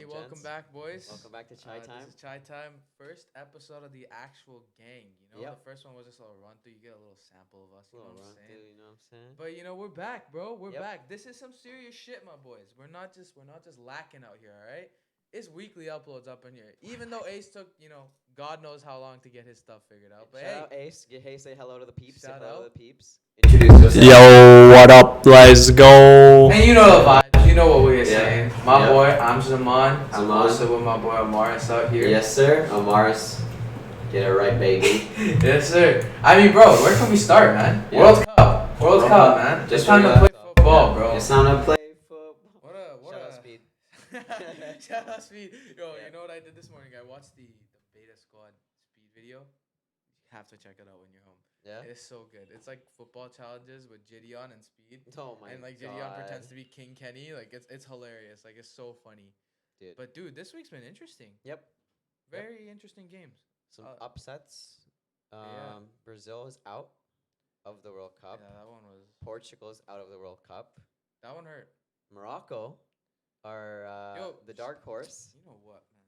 Hey, welcome gents? back, boys. Welcome back to Chai Time. This is Chai Time, first episode of the actual gang. The Yep. first one was just a little run through. You get a little sample of us. You know Little what I'm run saying? through, you know what I'm saying? But we're back, bro. We're Yep. back. This is some serious shit, my boys. We're not just lacking out here. All right. It's weekly uploads up in here. Even though Ace took God knows how long to get his stuff figured out. But Shout hey, out Ace. Hey, say hello to the peeps. Say Shout hello out. to the peeps. Introduce yourself. Yo, what up? Let's go. and you know the vibes. You know what we're Yeah. saying. My Yeah. boy, I'm Zaman. I'm Zaman. also with my boy Amaris out here. Yes, sir. Amaris. Get it right, baby. Yes, sir. I mean, bro, where can we start, man? Yeah. World Cup. World Cup, man. Just It's time where to we play left off. football, bro. It's time to play football. What Shout a out Speed. Shout out Speed. Yo, Yeah. you know what I did this morning? I watched the Beta Squad Speed video. You have to check it out when you're home. Yeah. It's so good. It's like football challenges with Gideon and Speed. Oh my And like god. Gideon pretends to be King Kenny. Like it's hilarious. Like it's so funny. Dude. But dude, this week's been interesting. Yep. Very interesting games. Some Uh, upsets. yeah. Brazil is out of the World Cup. Yeah, that one was Portugal is out of the World Cup. that one hurt. Morocco are Yo, the dark horse. You know what, man?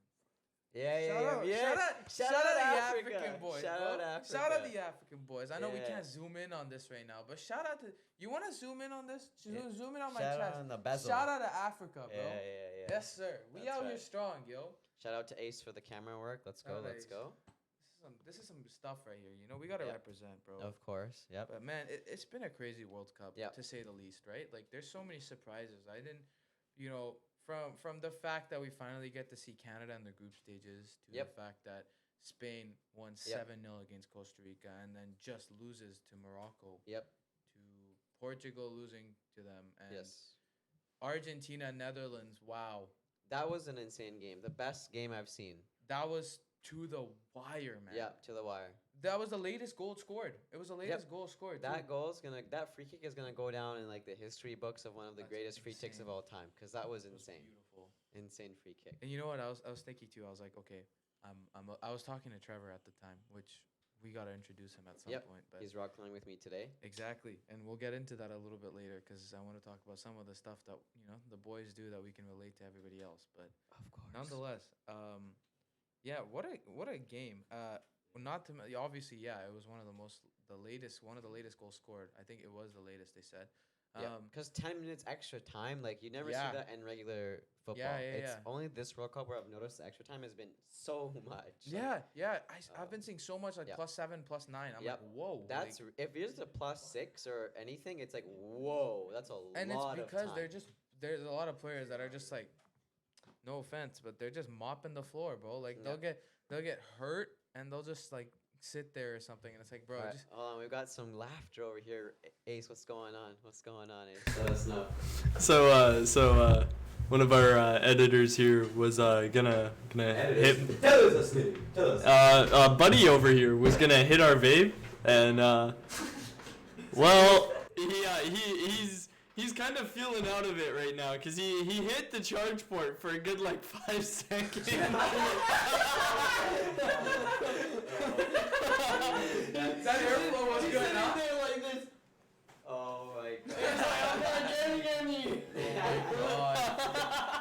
Yeah. Shout out the African boys. Shout bro. out Africa. Shout out the African boys. I know we Yeah. can't zoom in on this right now, but shout out to you. Want to zoom in on this? Yeah. Zoom in on my Shout chest. out on the bezel. Shout out to Africa, bro. Yeah. Yes, sir. We That's out here right. strong, yo. Shout out to Ace for the camera work. Let's go. Shout out Let's Ace. go. This is some stuff right here. We gotta Yep. represent, bro. Of course. Yep. But man, it's been a crazy World Cup Yep. to say the least, right? Like there's so many surprises. I didn't, from the fact that we finally get to see Canada in the group stages to Yep. the fact that Spain won Yep. 7-0 against Costa Rica and then just loses to Morocco, Yep. to Portugal losing to them, and Yes. Argentina, Netherlands. Wow, That was an insane game. The best game I've seen. that was to the wire, man. Yeah, to the wire. That was the latest goal scored. It was the latest goal scored. That too. goal's that free kick is gonna go down in like the history books of one of the That's greatest free kicks of insane. all time. Cause that was It was insane. beautiful. Insane free kick. And you know what? I was thinking too. I was like, okay, I was talking to Trevor at the time, which we gotta introduce him at some Yep. point. But He's rock climbing with me today. exactly, and we'll get into that a little bit later because I want to talk about some of the stuff that the boys do that we can relate to everybody else. But Of course. nonetheless, yeah, what a game. Not to obviously, yeah, it was one of the latest goals scored. I think it was the latest they said. Yeah, because 10 minutes extra time, like you never Yeah. see that in regular football. Yeah, it's yeah. only this World Cup where I've noticed the extra time has been so much. Like, Yeah. I've been seeing so much like Yep. +7, +9. I'm Yep. like, whoa. that's like, if it's a +6 or anything, it's like whoa, that's a and lot it's because of time. there's a lot of players that are just like, no offense, but they're just mopping the floor, bro. Like Yeah. they'll get hurt and they'll just like sit there or something, and it's like, bro, Alright, just hold on, we've got some laughter over here. Ace, what's going on? What's going on, Ace? Let us know. So one of our editors here was gonna hit. Tell us. Buddy over here was gonna hit our vape, and well, he's kind of feeling out of it right now because he hit the charge port for a good like 5 seconds. that airflow was good, huh? Like this. Oh my God.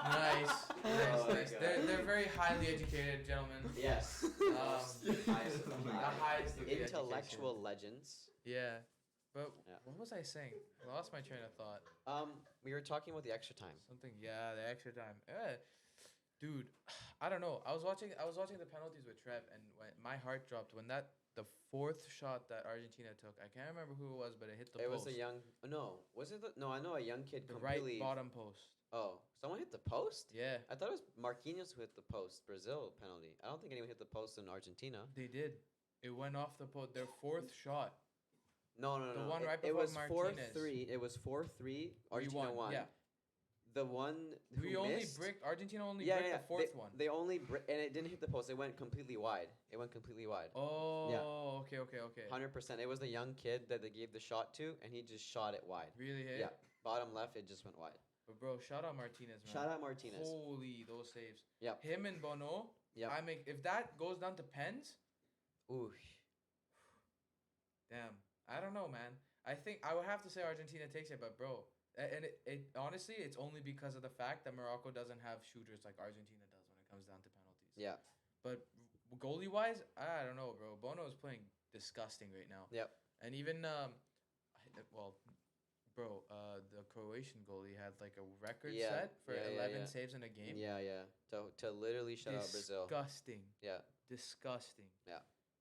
Nice. Oh my Nice. God. They're very highly educated gentlemen. Yes. The highest of the Intellectual legends. Yeah, but Yeah. what was I saying? I lost my train of thought. We were talking about the extra time. Something, yeah, the extra time. Dude, I don't know. I was watching the penalties with Trev, and when my heart dropped when the fourth shot that Argentina took. I can't remember who it was, but it hit the It post. was a young. No, was it? No, I know a young kid the right completely. bottom post. Oh, someone hit the post. Yeah, I thought it was Marquinhos who hit the post. Brazil penalty. I don't think anyone hit the post in Argentina. they did. It went off the post. Their fourth shot. No. The one it, right it before was Martinez. 4-3. It was 4-3. We Argentina won. Yeah, The one who we only missed. bricked. Argentina only bricked the fourth one. They only and it didn't hit the post. It went completely wide. It went completely wide. Oh, okay. 100%. It was the young kid that they gave the shot to, and he just shot it wide. Really hit. Yeah, bottom left, it just went wide. But bro, shout out Martinez, man. Shout out Martinez. Holy, those saves. Yep. Him and Bono. Yep. If that goes down to pens, Ooh. damn. I don't know, man. I think I would have to say Argentina takes it, but bro, And it honestly, it's only because of the fact that Morocco doesn't have shooters like Argentina does when it comes down to penalties. Yeah. But goalie wise, I don't know, bro. Bono is playing disgusting right now. Yep. And even well, bro, the Croatian goalie had like a record Yeah, set for yeah, 11 saves in a game. Yeah, yeah. To literally shut out Brazil. Disgusting. Yeah. Disgusting.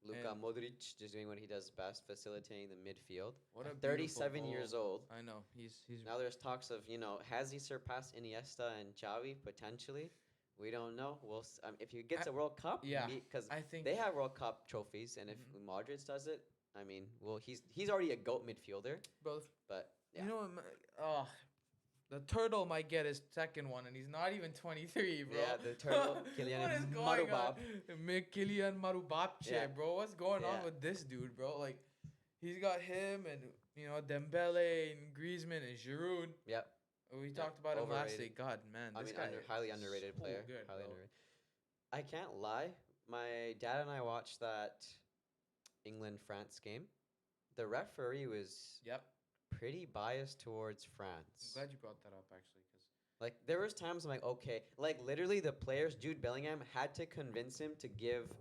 Luka And- Modric just doing what he does best, facilitating the midfield. What At a beautiful 37 years goal. old. I know. He's Now there's talks of, has he surpassed Iniesta and Xavi potentially? We don't know. If he gets a World Cup, yeah, because I think they have World Cup trophies, and if Modric does it, I mean, well, he's already a GOAT midfielder, both. but yeah. You know, the turtle might get his second one, and he's not even 23, bro. Yeah, the turtle, Kylian What is going Marubab. on? Kylian Marubabche, Yeah. bro. What's going on Yeah. with this dude, bro? Like, he's got him and Dembele and Griezmann and Giroud. Yep. We talked about him last Overrated. week. God, man, I this mean, guy highly is underrated so player. Good, highly bro. underrated. I can't lie. My dad and I watched that England-France game. The referee was Yep. pretty biased towards I'm France. glad you brought that up, actually, because Like, there was times I'm like, okay. Like, literally, the players, Jude Bellingham, had to convince him to give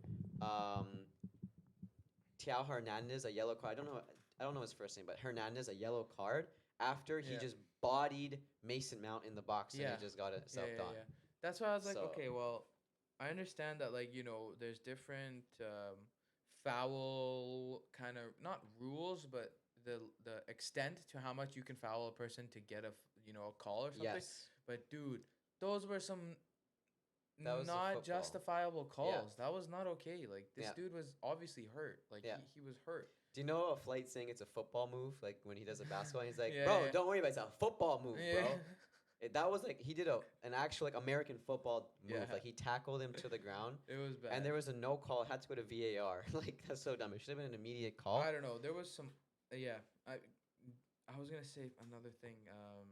Thiago Hernandez a yellow card. I don't know his first name, but Hernandez a yellow card after he Yeah. just bodied Mason Mount in the box and Yeah. he just got it subbed on. That's why I was like, So- okay, well, I understand that, like, there's different foul kind of not rules, but the extent to how much you can foul a person to get a call or something. Yes. But dude, those were some That was a not football. justifiable calls. Yeah. That was not okay. Like, this Yeah. dude was obviously hurt. Like, Yeah. he was hurt. Do you know a flight saying it's a football move? Like when he does a basketball, he's like, Yeah, "Bro, yeah. don't worry about it. It's a football move, Yeah. bro." That was like he did an actual like American football move. Yeah. Like he tackled him to the ground, It was bad. and there was a no call. It had to go to VAR. Like that's so dumb. It should have been an immediate call. I don't know. There was some. Yeah, I was gonna say another thing. I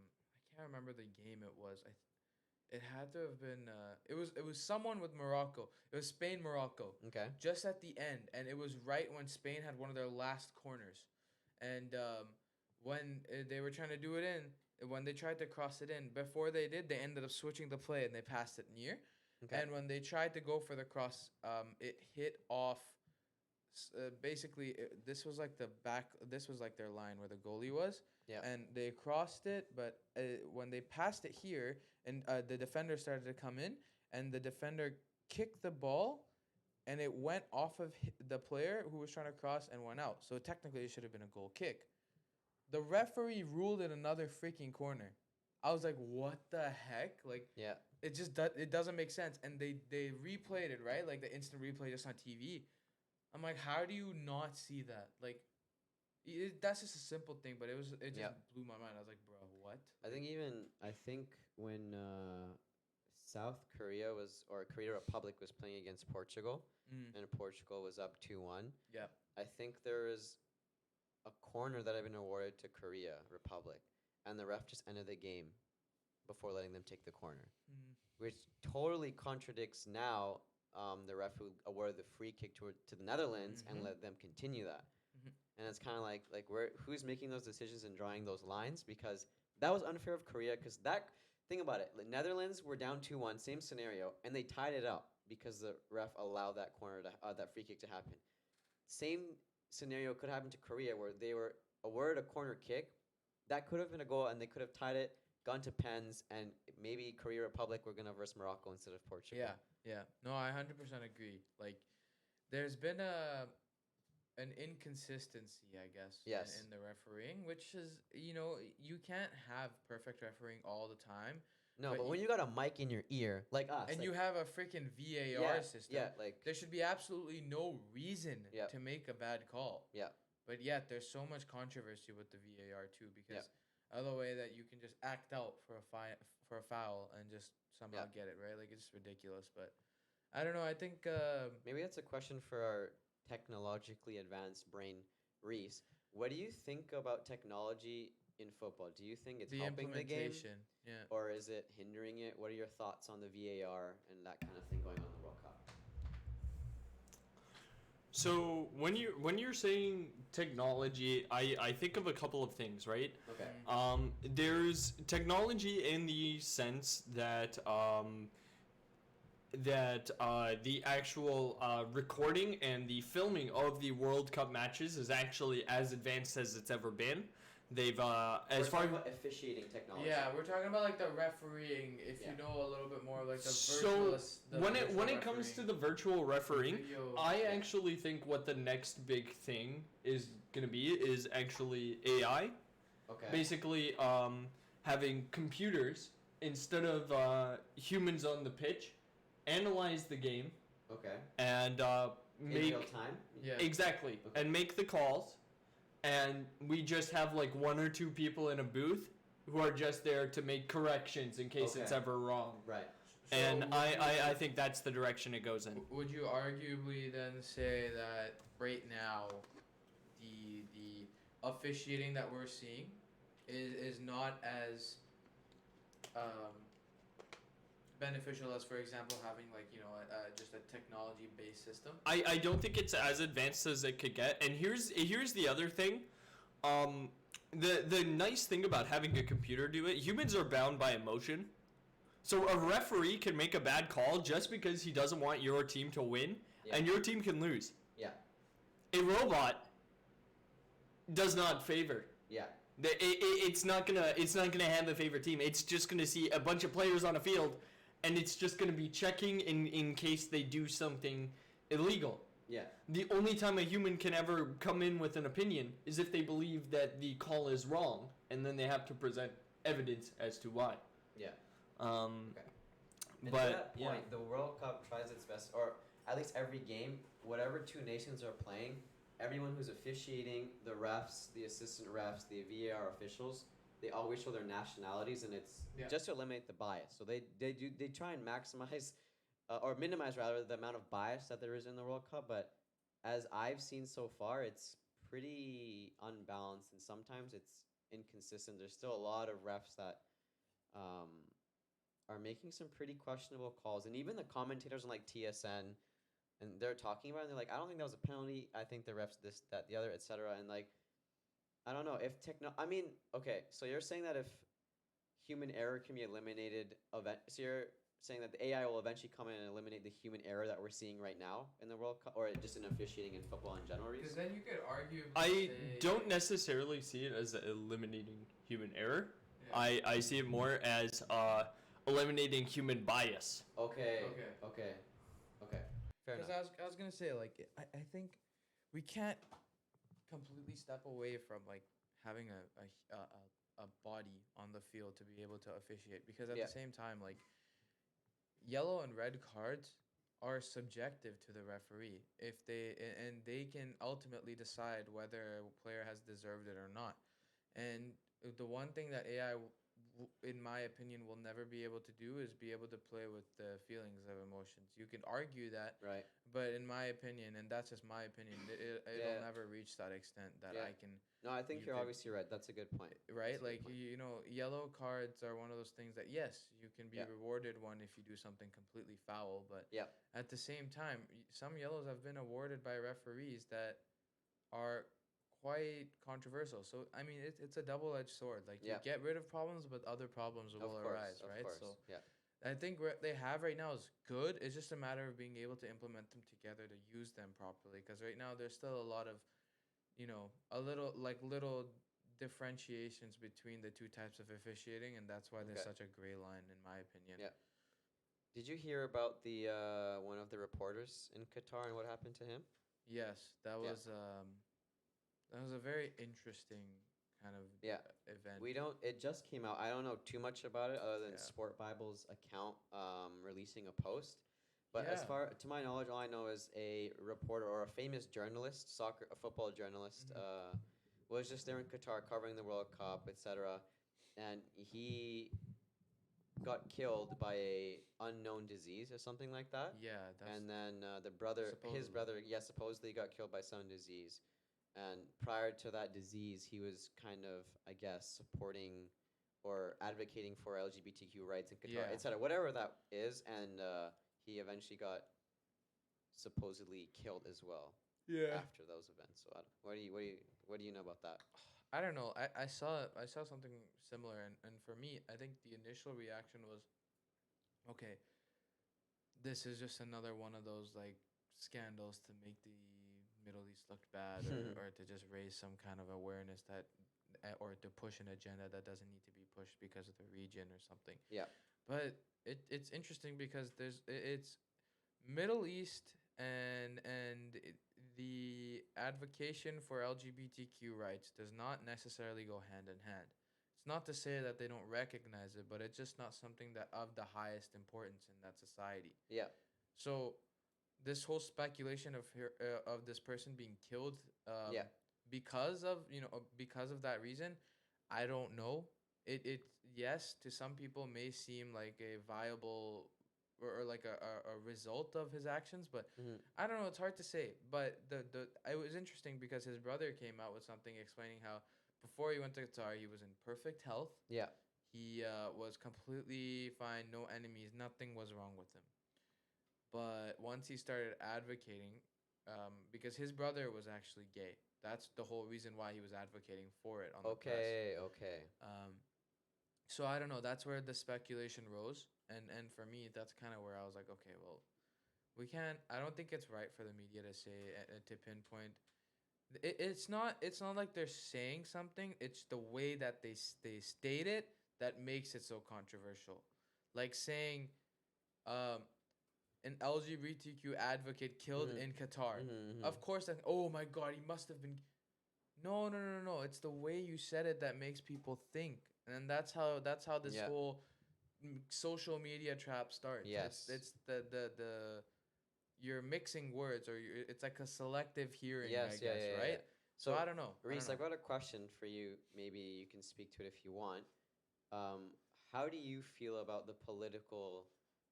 can't remember the game it was. It had to have been. It was someone with Morocco. It was Spain Morocco. Okay. Just at the end, and it was right when Spain had one of their last corners, and when they were trying to do it in, when they tried to cross it in, before they did, they ended up switching the play and they passed it near. Okay. And when they tried to go for the cross, it hit off. Basically, this was like the back. This was like their line where the goalie was. Yeah. And they crossed it, but when they passed it here, and the defender started to come in, and the defender kicked the ball, and it went off of the player who was trying to cross and went out. So technically, it should have been a goal kick. The referee ruled it another freaking corner. I was like, what the heck? Like, Yeah. it just it doesn't make sense. And they replayed it, right? Like the instant replay just on TV. I'm like, how do you not see that? Like, that's just a simple thing, but it just Yeah. blew my mind. I was like, bro, what? I think when South Korea or Korea Republic was playing against Portugal, Mm. and Portugal was up 2-1. Yeah. I think there is a corner that had been awarded to Korea Republic, and the ref just ended the game before letting them take the corner, Mm. which totally contradicts now the ref who awarded the free kick to the Netherlands Mhm. and let them continue that. Mhm. And it's kind of like who's making those decisions and drawing those lines, because that was unfair of Korea, because think about it, Netherlands were down 2-1, same scenario, and they tied it up because the ref allowed that that free kick to happen. Same scenario could happen to Korea, where they were awarded a corner kick that could have been a goal, and they could have tied it, gone to pens, and maybe Korea Republic were gonna verse Morocco instead of Portugal. Yeah. No, I 100% agree. Like, there's been an inconsistency, I guess, Yes. in the refereeing, which is, you can't have perfect refereeing all the time. No, But but when you got a mic in your ear, like us, And like, you have a freaking VAR yeah, system. yeah, like There should be absolutely no reason Yep. to make a bad call. Yeah. But yet there's so much controversy with the VAR too, because other way that you can just act out for a foul and just somehow Yeah. get it, right? Like, it's ridiculous. But I don't know. I think maybe that's a question for our technologically advanced brain, Reese. What do you think about technology in football? Do you think it's the helping the game, implementation. Yeah. or is it hindering it? What are your thoughts on the VAR and that kind of thing going on in the World Cup? So when you're saying technology, I think of a couple of things, right? Okay. There's technology in the sense that the actual recording and the filming of the World Cup matches is actually as advanced as it's ever been. They've as We're far talking about officiating technology. Yeah, we're talking about like the refereeing. If Yeah. you know a little bit more like the so the when it virtual comes to refereeing, the virtual refereeing, video- I actually think what the next big thing is gonna be is actually AI. Okay. Basically, having computers instead of humans on the pitch analyze the game Okay. and In make real time. yeah. exactly Okay. and make the calls, and we just have like one or two people in a booth who are just there to make corrections in case it's Okay. ever wrong. Right. So And would I you- think that's the direction it goes in. Would you arguably then say that right now, the officiating that we're seeing is not as beneficial as, for example, having like just a technology based system? I don't think it's as advanced as it could get. And here's the other thing. The nice thing about having a computer do it, humans are bound by emotion. So a referee can make a bad call just because he doesn't want your team to win, Yeah. and your team can lose. Yeah. A robot does not favor. Yeah. It's not gonna have a favorite team. It's just gonna see a bunch of players on a field, and it's just gonna be checking in case they do something illegal. Yeah. The only time a human can ever come in with an opinion is if they believe that the call is wrong, and then they have to present evidence as to why. Yeah. Okay. And But to that point, the World Cup tries its best, or at least every game, whatever two nations are playing, everyone who's officiating, the refs, the assistant refs, the VAR officials, they always show their nationalities, and it's Yeah. just to eliminate the bias. So they try and maximize or minimize rather the amount of bias that there is in the World Cup. But as I've seen so far, it's pretty unbalanced, and sometimes it's inconsistent. There's still a lot of refs that are making some pretty questionable calls, and even the commentators on like TSN, and they're talking about it, and they're like, I don't think that was a penalty. I think the refs this, that, the other, etc. And like, I don't know if I mean, okay, so you're saying that if human error can be eliminated, so you're saying that the AI will eventually come in and eliminate the human error that we're seeing right now in the World Cup, or just in officiating in football in general? Because then you could arguably I say, don't necessarily see it as eliminating human error. Yeah. I see it more as eliminating human bias. Okay. Okay. Okay. Okay. Fair Because enough. I was gonna say like I think we can't completely step away from like having a body on the field to be able to officiate, because at Yeah. the same time, like, yellow and red cards are subjective to the referee if and they can ultimately decide whether a player has deserved it or not. And the one thing that AI in my opinion will never be able to do is be able to play with the feelings of emotions. You can argue that, Right. but in my opinion, and that's just my opinion, it'll Yeah. never reach that extent that Yeah. I can, No, I think you you're could- obviously right. That's a good point. right? That's a good Like, point. yellow cards are one of those things that, yes, you can be Yeah. rewarded one if you do something completely foul, but Yeah. at the same time, some yellows have been awarded by referees that are quite controversial. So, I mean, it's a double-edged sword. Like, Yeah. you get rid of problems, but other problems will Of course. arise, Of right? course. So, Yeah. I think what they have right now is good. It's just a matter of being able to implement them together to use them properly. Because right now there's still a lot of, little differentiations between the two types of officiating, and that's why there's Okay. such a gray line, in my opinion. Yeah. Did you hear about the one of the reporters in Qatar and what happened to him? Yes, that Yeah. was a very interesting kind of Yeah. event. We don't. It just came out. I don't know too much about it other than Yeah. Sport Bible's account releasing a post. But as Yeah. far to my knowledge, all I know is a reporter or a famous journalist, a football journalist, was just there in Qatar covering the World Cup, etc. And he got killed by a unknown disease or something like that. Yeah, that's And then his supposedly. brother, supposedly got killed by some disease. And prior to that disease, he was kind of, I guess, supporting or advocating for LGBTQ rights in Qatar, Yeah. etc. Whatever that is, and he eventually got supposedly killed as well. Yeah. after those events. So what do you know about that? I don't know. I saw something similar, and for me, I think the initial reaction was, okay, this is just another one of those like scandals to make the Middle East look bad, or to just raise some kind of awareness that, or to push an agenda that doesn't need to be pushed because of the region or something. Yeah. But it's interesting because it's Middle East the advocation for LGBTQ rights does not necessarily go hand in hand. It's not to say that they don't recognize it, but it's just not something that of the highest importance in that society. Yeah. So this whole speculation of of this person being killed, Yeah. because of because of that reason, I don't know. It yes, to some people may seem like a viable, or like a result of his actions, but Hmm. I don't know. It's hard to say. But the it was interesting because his brother came out with something explaining how before he went to Qatar, he was in perfect health. Yeah. He was completely fine, no enemies, nothing was wrong with him. But once he started advocating, because his brother was actually gay, that's the whole reason why he was advocating for it on the press. Okay. Okay. So I don't know. That's where the speculation rose, and for me, that's kind of where I was like, okay, well, we can't. I don't think it's right for the media to say, to pinpoint. It's not like they're saying something. It's the way that they state it that makes it so controversial. Like saying, um, an LGBTQ advocate killed Hmm. in Qatar. Hmm. Of course, like, oh my God, he must have been. No, no, no, no, no. It's the way you said it that makes people think, and that's how this Yeah. whole social media trap starts. It's Yes. it's the you're mixing words, or it's like a selective hearing, I Yes. Yeah. guess, Yeah. Yeah. Yeah. right? So So, I don't know. I don't Reese, know. I got a question for you. Maybe you can speak to it if you want. Um, how do you feel about the political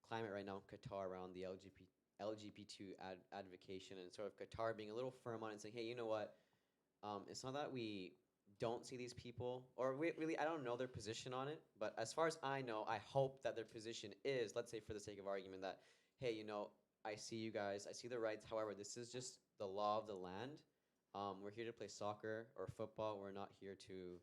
climate right now in Qatar around the LGBT advocation, and sort of Qatar being a little firm on it and saying, hey, you know what? It's not that we don't see these people, or we really, I don't know their position on it, but as far as I know, I hope that their position is, let's say for the sake of argument, that, hey, I see you guys, I see the rights. However, this is just the law of the land. We're here to play soccer or football. We're not here to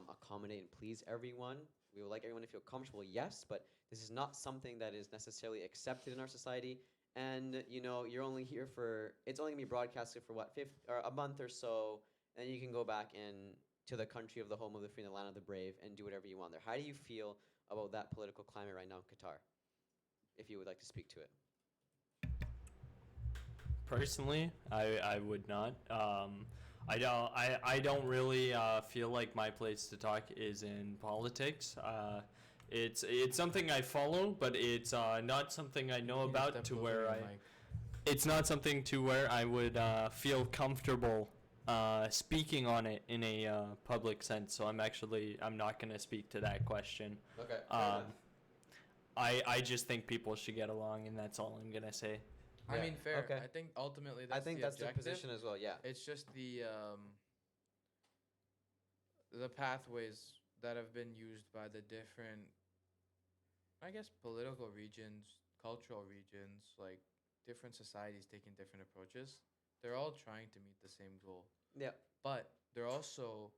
accommodate and please everyone. We would like everyone to feel comfortable, yes, but this is not something that is necessarily accepted in our society. And you're only here for, it's only gonna be broadcasted for what, or a month or so, and then you can go back in to the country of the home of the free and the land of the brave and do whatever you want there. How do you feel about that political climate right now in Qatar? If you would like to speak to it. Personally, I would not. I don't really feel like my place to talk is in politics. It's something I follow, but it's not something I know You about step to closer where the I. mic. It's not something to where I would feel comfortable speaking on it in a public sense. So I'm not gonna speak to that question. Okay. Um, I just think people should get along, and that's all I'm gonna say. I Yeah, mean, fair. okay. I think ultimately I that's think the that's the objective. position as well. Yeah. It's just the pathways that have been used by the different, I guess, political regions, cultural regions, like different societies taking different approaches. They're all trying to meet the same goal, Yeah. but they're also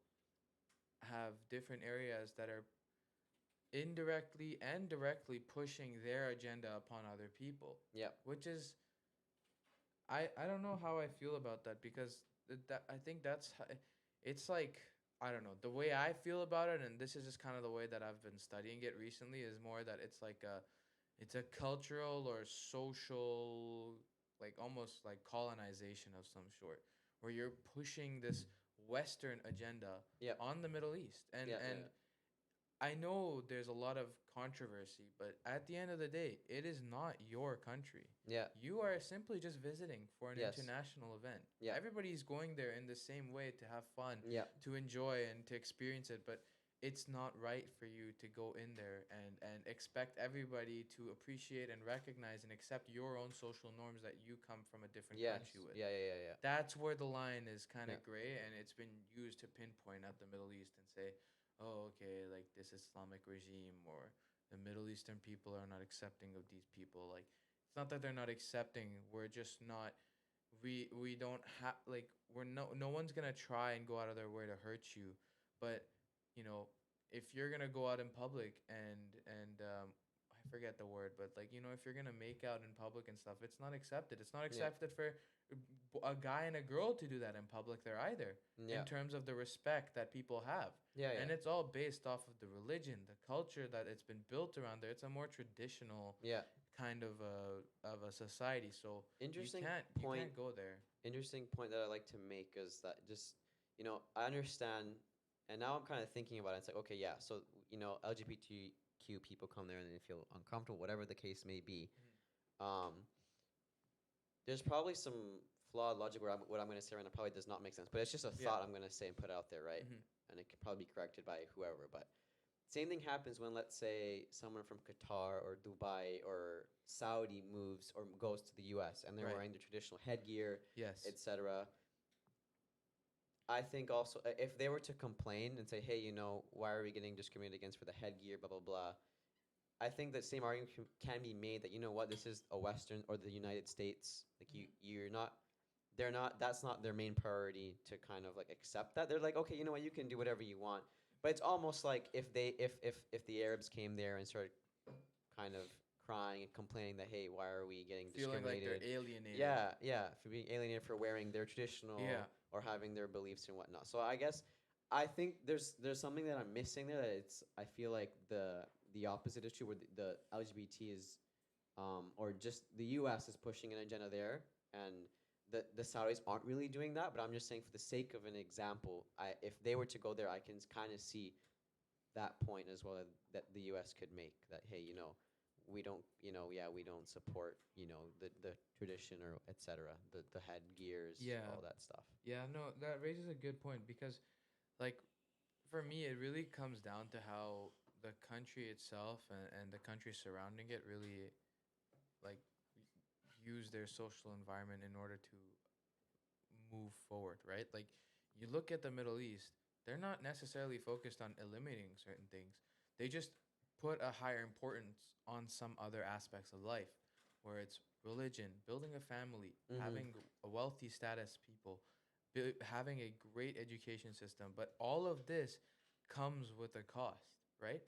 have different areas that are indirectly and directly pushing their agenda upon other people, Yeah. which is, I don't know how I feel about that, because that I think it's like, I don't know, the way I feel about it, and this is just kind of the way that I've been studying it recently, is more that it's a cultural or social, like almost like colonization of some sort, where you're pushing this Western agenda Yeah. on the Middle East, and Yeah. and I know there's a lot of controversy, but at the end of the day, it is not your country. Yeah. You are simply just visiting for an Yes. international event. Yeah. Everybody's going there in the same way to have fun, Yeah. to enjoy and to experience it, but it's not right for you to go in there and expect everybody to appreciate and recognize and accept your own social norms that you come from a different Yes. country with. Yeah. Yeah. Yeah. Yeah. That's where the line is kind of Yeah. gray, and it's been used to pinpoint at the Middle East and say, oh, okay, like this Islamic regime or the Middle Eastern people are not accepting of these people. Like, it's not that they're not accepting, we're just not we don't have like we're no one's gonna try and go out of their way to hurt you, but you know if you're gonna go out in public and I forget the word, but like if you're gonna make out in public and stuff, it's not accepted. It's not Yeah. accepted for a guy and a girl to do that in public there either. Yeah. In terms of the respect that people have. Yeah. Yeah. And it's all based off of the religion, the culture that it's been built around there. It's a more traditional Yeah. kind of a society. So Interesting you point. can't go there. Interesting point that I like to make is that just I understand, and now I'm kind of thinking about it. It's like, okay, yeah, so LGBTQ people come there and they feel uncomfortable, whatever the case may be. There's probably some flawed logic where what I'm going to say right now probably does not make sense, but it's just a Yeah. thought I'm going to say and put out there, right? And it could probably be corrected by whoever. But same thing happens when, let's say, someone from Qatar or Dubai or Saudi moves or goes to the U.S. and they're Right. wearing the traditional headgear, Yes. etc. I think also if they were to complain and say, hey, why are we getting discriminated against for the headgear, blah, blah, blah, I think that same argument can be made that, this is a Western or the United States. Like that's not their main priority to kind of like accept that. They're like, okay, you know what, you can do whatever you want. But it's almost like if the Arabs came there and started kind of crying and complaining that, hey, why are we getting Feeling like discriminated? they're alienated. Yeah, for being alienated for wearing their traditional Yeah. or having their beliefs and whatnot. So I think there's something that I'm missing there. That I feel like the opposite is true, where the LGBT is, or just the U.S. is pushing an agenda there, and the Saudis aren't really doing that. But I'm just saying, for the sake of an example, if they were to go there, I can kind of see that point as well that the U.S. could make. That, hey, we don't, we don't support, the tradition or etc. The headgears, Yeah. all that stuff. Yeah, no, that raises a good point because, like, for me, it really comes down to how the country itself and the country surrounding it really, like, use their social environment in order to move forward, right? Like, you look at the Middle East, they're not necessarily focused on eliminating certain things. They just put a higher importance on some other aspects of life, where it's religion, building a family, Mhm. having a wealthy status people, having a great education system. But all of this comes with a cost, right?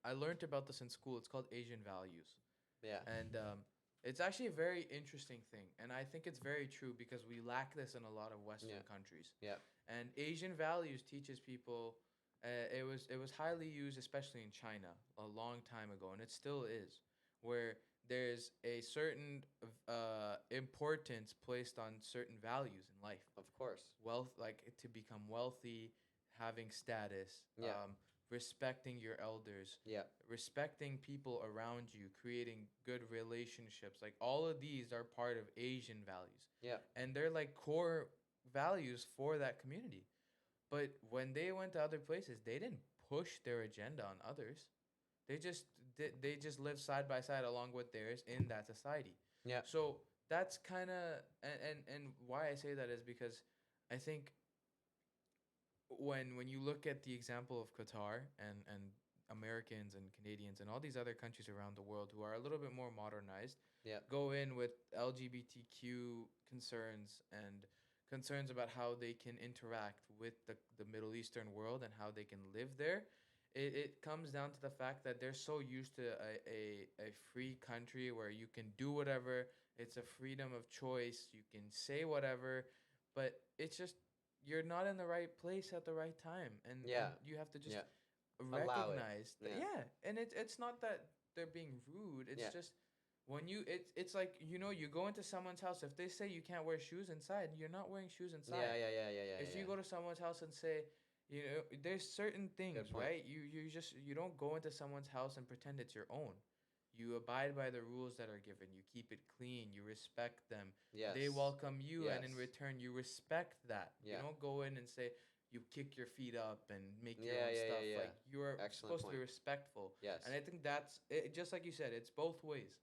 I learned about this in school. It's called Asian values. Yeah. And it's actually a very interesting thing. And I think it's very true because we lack this in a lot of Western Yeah. countries. Yeah. And Asian values teaches people. It was highly used, especially in China, a long time ago, and it still is, where there's a certain importance placed on certain values in life. Of course. Wealth, like to become wealthy, having status, Yeah. respecting your elders, Yeah. respecting people around you, creating good relationships. Like all of these are part of Asian values. Yeah. And they're like core values for that community. But when they went to other places, they didn't push their agenda on others. They just lived side by side along with theirs in that society. Yeah. So that's kind of and why I say that is because I think when you look at the example of Qatar and Americans and Canadians and all these other countries around the world who are a little bit more modernized, Yeah. go in with LGBTQ concerns and concerns about how they can interact with the Middle Eastern world and how they can live there. It comes down to the fact that they're so used to a free country where you can do whatever. It's a freedom of choice. You can say whatever, but it's just you're not in the right place at the right time, and Yeah. you have to just Yeah. Allow it. recognize that. Yeah. Yeah, and it's not that they're being rude. It's Yeah. just when it's like you go into someone's house. If they say you can't wear shoes inside, you're not wearing shoes inside. Yeah. If you go to someone's house and say, there's certain things, point. right? You don't go into someone's house and pretend it's your own. You abide by the rules that are given. You keep it clean. You respect them. Yes. They welcome you, and in Yes. return, you respect that. Yeah. You don't go in and say you kick your feet up and make your Yeah, own yeah, stuff. yeah. Like you're Excellent supposed to be point. respectful. Yes. And I think that's it, just like you said. It's both ways,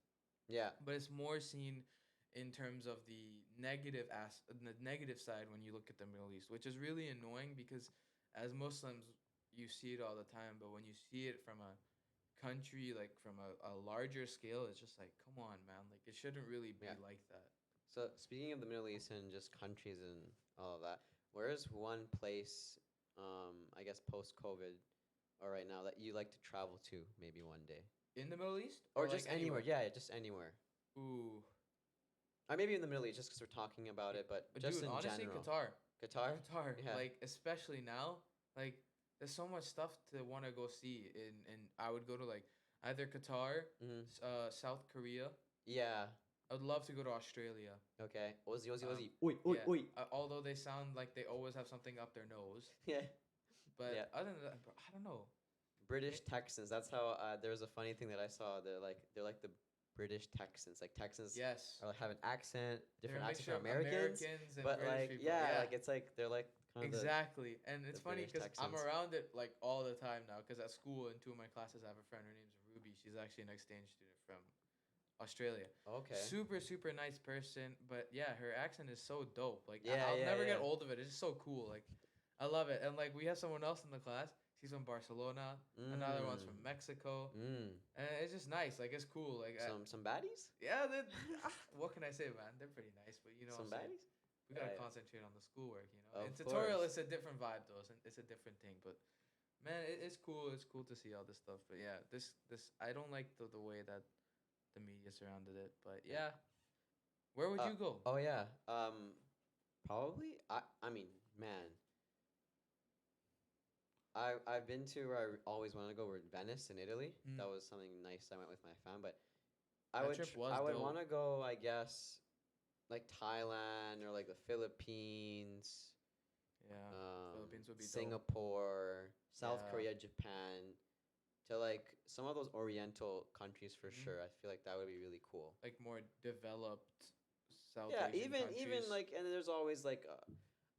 Yeah. but it's more seen in terms of the the negative side when you look at the Middle East, which is really annoying because as Muslims you see it all the time, but when you see it from a country like from a larger scale, it's just like, come on, man, like it shouldn't really be Yeah. like that. So speaking of the Middle East and just countries and all of that, where is one place, I guess post COVID or right now that you like to travel to maybe one day, In the Middle East or like just anywhere? Yeah, just anywhere. Ooh, Or maybe in the Middle East, just because we're talking about it, but just dude, in honestly, general. Qatar. Qatar. Qatar, Yeah. like especially now, like there's so much stuff to want to go see. And I would go to like either Qatar, Mm-hmm. South Korea. Yeah. I would love to go to Australia. Okay. Ozzy, Ozzy, Um, Ozzy. Oi, oi, yeah, oi. although they sound like they always have something up their nose, Yeah. but Yeah. other than that, bro, I don't know. British Texans. That's how. There was a funny thing that I saw. They're like the British Texans. Like Texans Yes, are like have an accent, they're different a accent mixture from of Americans. and But British like, people. yeah, like it's like they're like kind of Exactly, and it's the funny British because I'm Texans. around it like all the time now. Because at school, in 2 of my classes, I have a friend. Her name's Ruby. She's actually an exchange student from Australia. Okay. Super, super nice person. But yeah, her accent is so dope. Like Yeah, I'll yeah, never get yeah. old of it. It's just so cool. Like I love it. And like we have someone else in the class. She's from Barcelona. Another one's from Mexico. And it's just nice. Like it's cool. Like Some baddies. yeah, what can I say, man? They're pretty nice. But you know, Some what I'm saying? baddies. We gotta Yeah. concentrate on the schoolwork. You know, Of in tutorial, course. it's a different vibe though. It's a different thing. But man, it's cool. It's cool to see all this stuff. But yeah, this I don't like the way that the media surrounded it. But yeah, where would you go? Oh yeah. Probably. I mean, man. I've been to where I always wanted to go. Were Venice in Italy. Mm. That was something nice. I went with my fam, but I That would trip was I would dope. want to go. I guess like Thailand or like the Philippines. Yeah, Philippines would be dope. Singapore, South Yeah. Korea, Japan. To like some of those Oriental countries for Mhm. sure. I feel like that would be really cool. Like more developed South Yeah, Asian even countries. like, and there's always like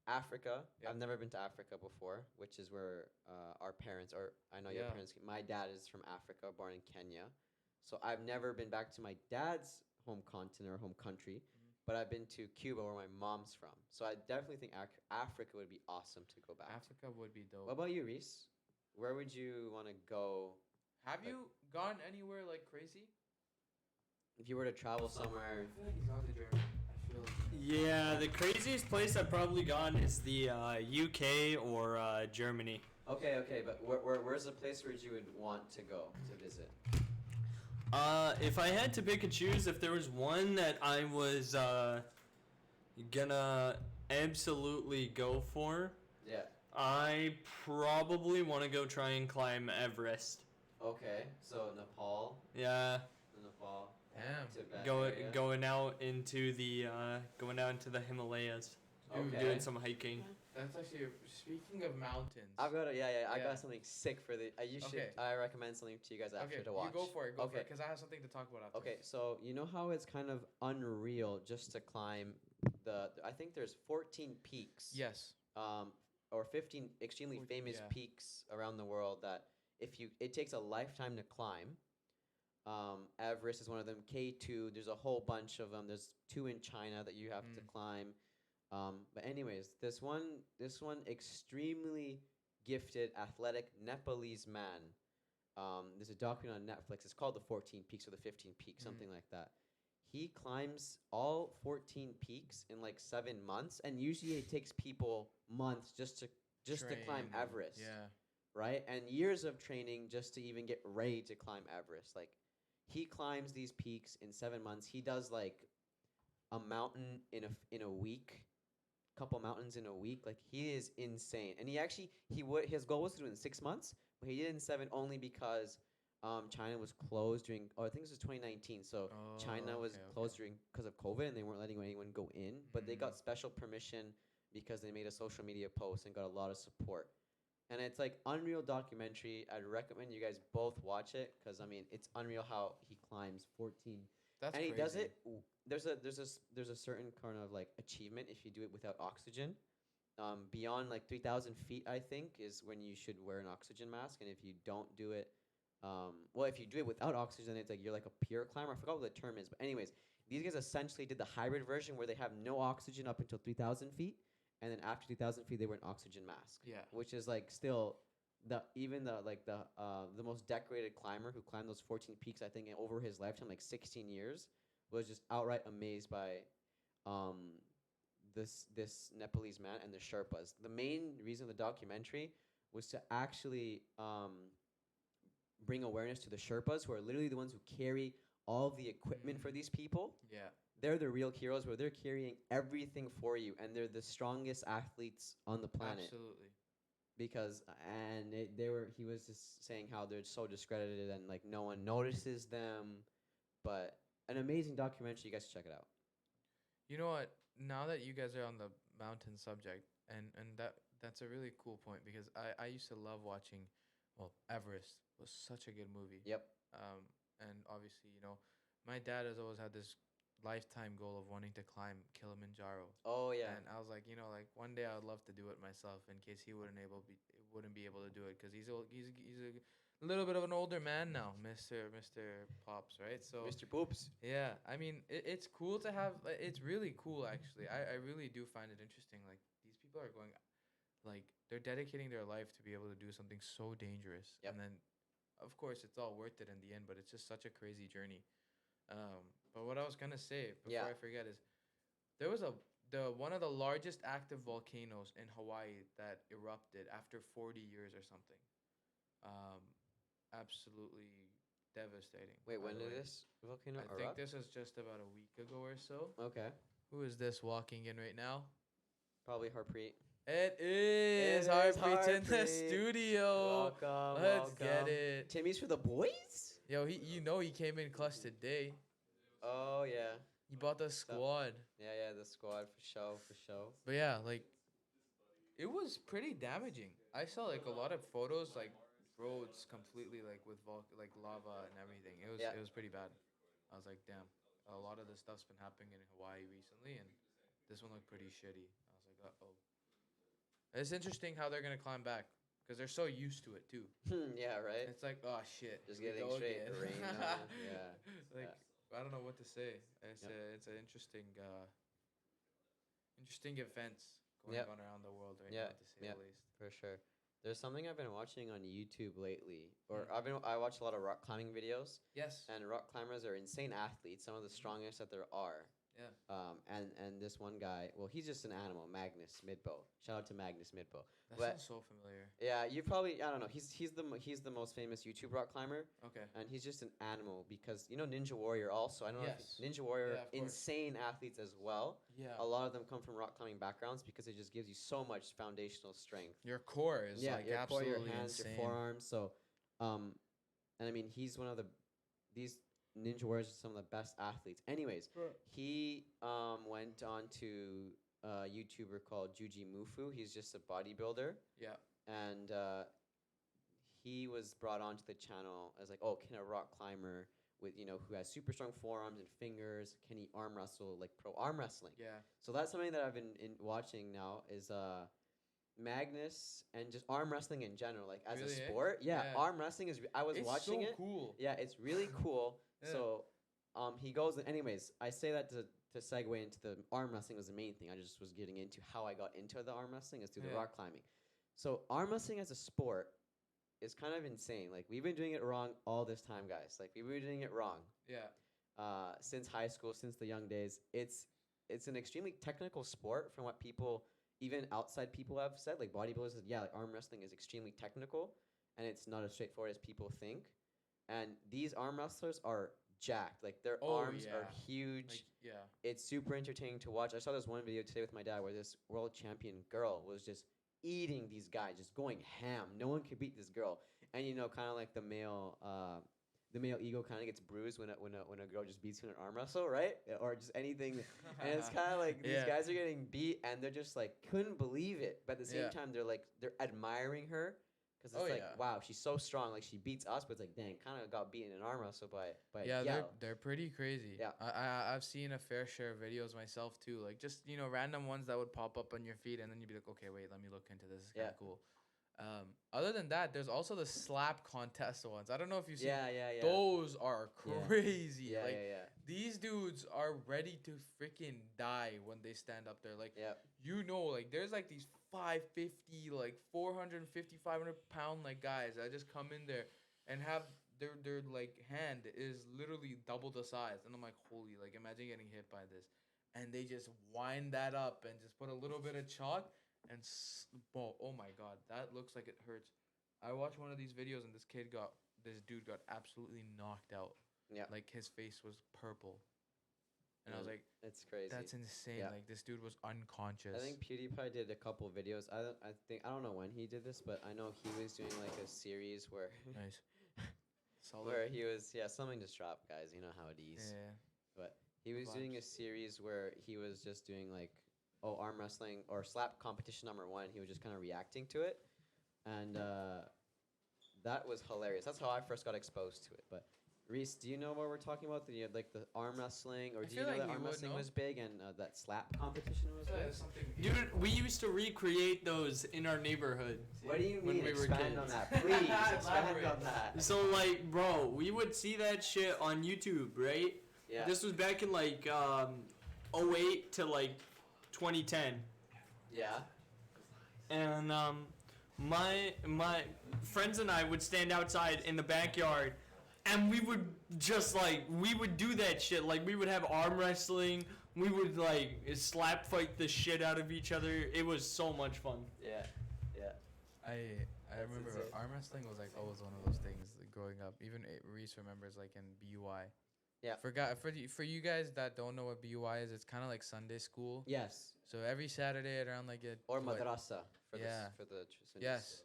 Africa. Yep. I've never been to Africa before, which is where our parents, or I know your Yeah. parents. My dad is from Africa, born in Kenya, so I've never been back to my dad's home continent or home country, Mhm. but I've been to Cuba, where my mom's from. So I definitely think Africa would be awesome to go back to. Africa would be dope. What about you, Reese? Where would you want to go Have like- you gone anywhere like crazy? if you were to travel somewhere? feel like he's gone to Germany. I feel like Yeah, the craziest place I've probably gone is the UK or Germany. Okay, but where's the place where you would want to go to visit? If I had to pick and choose, if there was one that I was gonna absolutely go for, Yeah. I probably want to go try and climb Everest. Okay, so Nepal, Yeah, Nepal, damn. Tibet. going area. going out into the Himalayas, Dude, Okay. doing some hiking. That's actually speaking of mountains. I've got I Yeah. got something sick for the. You should. Okay. I recommend something to you guys after okay, to watch. you go for it. Go for Okay. it, because I have something to talk about after. Okay, so you know how it's kind of unreal just to climb I think there's 14 peaks. Yes. Or 15 extremely 14, famous yeah. peaks around the world that it takes a lifetime to climb. Everest is one of them. K2. There's a whole bunch of them. There's 2 in China that you have to Mm. climb. But anyways, this one extremely gifted, athletic Nepalese man. There's a documentary on Netflix. It's called The 14 Peaks or The 15 Peaks, something like that. He climbs all 14 peaks in like 7 months, and usually it takes people months just to climb Train, Everest, Yeah. right? And years of training just to even get ready to climb Everest. Like he climbs these peaks in 7 months. He does like a mountain in a week, couple mountains in a week. Like he is insane. And his goal was to do it in 6 months, but he did it in 7 only because China was closed during I think this was 2019. So China was closed because of COVID, and they weren't letting anyone go in. But they got special permission because they made a social media post and got a lot of support. And it's like unreal documentary. I'd recommend you guys both watch it because I mean it's unreal how he climbs 14. That's And he crazy. does it. There's a certain kind of like achievement if you do it without oxygen. Beyond like 3,000 feet, I think, is when you should wear an oxygen mask. And if you don't do it, if you do it without oxygen, it's like you're like a pure climber. I forgot what the term is, but anyways, these guys essentially did the hybrid version where they have no oxygen up until 3,000 feet, and then after 2,000 feet, they wear an oxygen mask. Yeah. Which is like still the most decorated climber who climbed those 14 peaks. I think over his lifetime, like 16 years, was just outright amazed by um, this Nepalese man and the Sherpas. The main reason of the documentary was to actually bring awareness to the Sherpas, who are literally the ones who carry all of the equipment for these people. Yeah. They're the real heroes, where they're carrying everything for you, and they're the strongest athletes on the planet. Absolutely. Because he was just saying how they're so discredited and like no one notices them, but an amazing documentary. You guys should check it out. You know what? Now that you guys are on the mountain subject, and that's a really cool point because I used to love watching, well, Everest was such a good movie. Yep. And obviously, my dad has always had this lifetime goal of wanting to climb Kilimanjaro. Oh yeah. And I was like, like one day I would love to do it myself in case he wouldn't be able to do it because he's a little bit of an older man now, Mr. Pops, right? So Mr. Poops. yeah, I mean, it's cool to have. It's really cool, actually. I really do find it interesting. Like these people are going, like they're dedicating their life to be able to do something so dangerous, Yep. and then, of course, it's all worth it in the end. But it's just such a crazy journey. But what I was gonna say before Yeah. I forget is, there was one of the largest active volcanoes in Hawaii that erupted after 40 years or something. Absolutely devastating. Wait, by when the did way. this volcano I think erupt? this was just about a week ago or so. Okay. Who is this walking in right now? Probably Harpreet. It is It is Harpreet's in the Harpreet. studio. Welcome. Let's get welcome. it. Timmy's for the boys? Yo, he came in clutch today. Oh yeah. He bought the squad. Yeah, the squad for show. But yeah, like it was pretty damaging. I saw like a lot of photos, like roads completely like with like lava and everything. Yeah. It was pretty bad. I was like, damn. A lot of this stuff's been happening in Hawaii recently, and this one looked pretty shitty. I was like, uh oh. It's interesting how they're gonna climb back because they're so used to it too. Yeah, right. It's like, oh shit, Just here we getting go straight again." rained on. Yeah. Like I don't know what to say. Yep. It's an interesting events going Yep. on around the world right Yeah, now, to say yeah. the least. For sure. There's something I've been watching on YouTube lately, or I watch a lot of rock climbing videos, Yes. and rock climbers are insane athletes, some of the strongest that there are. Yeah. And this one guy, well, he's just an animal, Magnus Midbo. Shout out to Magnus Midbo. That But- sounds so familiar. Yeah, you probably, I don't know. He's the most famous YouTube rock climber, Okay. and he's just an animal because Ninja Warrior also. I don't know Yes. if Ninja Warrior, Yeah, of course. insane athletes as well. Yeah. A lot of them come from rock climbing backgrounds because it just gives you so much foundational strength. Your core is Yeah, like your core, absolutely your hands, insane. your forearms. So, and I mean, he's one of these Ninja Warriors are some of the best athletes. Anyways, he went on to a YouTuber called Juji Mufu. He's just a bodybuilder, Yeah. and he was brought onto the channel as like, oh, can a rock climber with who has super strong forearms and fingers, can he arm wrestle like pro arm wrestling? Yeah. So that's something that I've been watching now is Magnus and just arm wrestling in general, like as Really, a eh? sport. Yeah, Yeah. arm wrestling is. I was It's watching so it. cool. Yeah, it's really cool. Yeah. So, he goes. Anyways, I say that to segue into the arm wrestling was the main thing. I just was getting into how I got into the arm wrestling is through the Yeah. rock climbing. So arm wrestling as a sport is kind of insane. Like we've been doing it wrong all this time, guys. Like we've been doing it wrong. Yeah. Since high school, since the young days. It's an extremely technical sport from what people, even outside people have said. Like bodybuilders said, yeah, like arm wrestling is extremely technical, and it's not as straightforward as people think. And these arm wrestlers are jacked. Like their Oh, arms are yeah. huge. Like, yeah. It's super entertaining to watch. I saw this one video today with my dad where this world champion girl was just eating these guys, just going ham. No one could beat this girl. And kind of like the male ego kind of gets bruised when a girl just beats you in an arm wrestle, right? Or just anything. And it's kind of like these Yeah. guys are getting beat, and they're just like couldn't believe it. But at the same Yeah. time, they're admiring her because it's Oh, like, yeah. wow, she's so strong. Like she beats us, but it's like, dang, kind of got beaten in an arm wrestle by Yeah, Yao. they're pretty crazy. Yeah. I've seen a fair share of videos myself too, like just random ones that would pop up on your feed, and then you'd be like, okay, wait, let me look into this. It's kind Yeah. of cool. Other than that, there's also the slap contest ones. I don't know if you've seen. Yeah. Those are Yeah. crazy. Yeah, like yeah. these dudes are ready to freaking die when they stand up there. Like Yeah. like there's like these 550, like 450, 500 pound like guys that just come in there and have their like hand is literally double the size, and I'm like, holy, like imagine getting hit by this. and they just wind that up and just put a little bit of chalk and oh my god, that looks like it hurts. I watched one of these videos and this dude got absolutely knocked out. Yeah. Like his face was purple. And I was Mm, like, it's crazy. that's insane. Yeah. Like this dude was unconscious. I think PewDiePie did a couple videos. I don't know when he did this, but I know he was doing like a series where Nice. Solid. where he was something just dropped, guys. You know how it is. Yeah. But he was doing a series where he was just doing like arm wrestling or slap competition #1. He was just kind of reacting to it, and that was hilarious. That's how I first got exposed to it. But Reese, do you know what we're talking about? Like the arm wrestling, or I do you feel know like that you arm would wrestling know. was big and that slap competition was big? Something. Dude, we used to recreate those in our neighborhood. What do you when mean? we were Expand on kids. that, please. Expand Elaborate. on that. So like, bro, we would see that shit on YouTube, right? Yeah. This was back in like 08 to like 2010. Yeah. And my friends and I would stand outside in the backyard, and we would just like do that shit. Like we would have arm wrestling. We would like slap fight the shit out of each other. It was so much fun. Yeah. Yeah. I That's remember insane. arm wrestling was like always one of those things like, growing up. Even Reese remembers like in BUI. Yeah. For you guys that don't know what BUI is, it's kind of like Sunday school. Yes. So every Saturday at around like Or what? madrasa for Yeah. the Yes.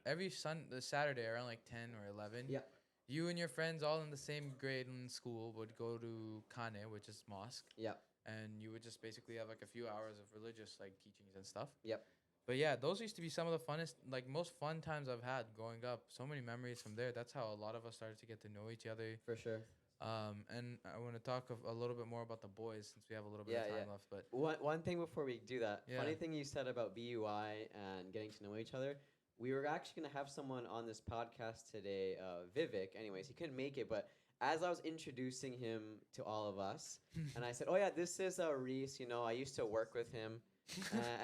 Every the Saturday around like 10 or 11. Yeah. You and your friends all in the same grade in school would go to Khane, which is mosque. Yeah. And you would just basically have like a few hours of religious like teachings and stuff. Yep. But yeah, those used to be some of the funnest, like most fun times I've had growing up. So many memories from there. That's how a lot of us started to get to know each other. For sure. And I want to talk a little bit more about the boys since we have a little bit Yeah, of time yeah. left. But One thing before we do that, Yeah. funny thing you said about BUI and getting to know each other. We were actually gonna have someone on this podcast today, Vivek. Anyways, he couldn't make it, but as I was introducing him to all of us, and I said, "Oh yeah, this is Reese. You know, I used to work with him."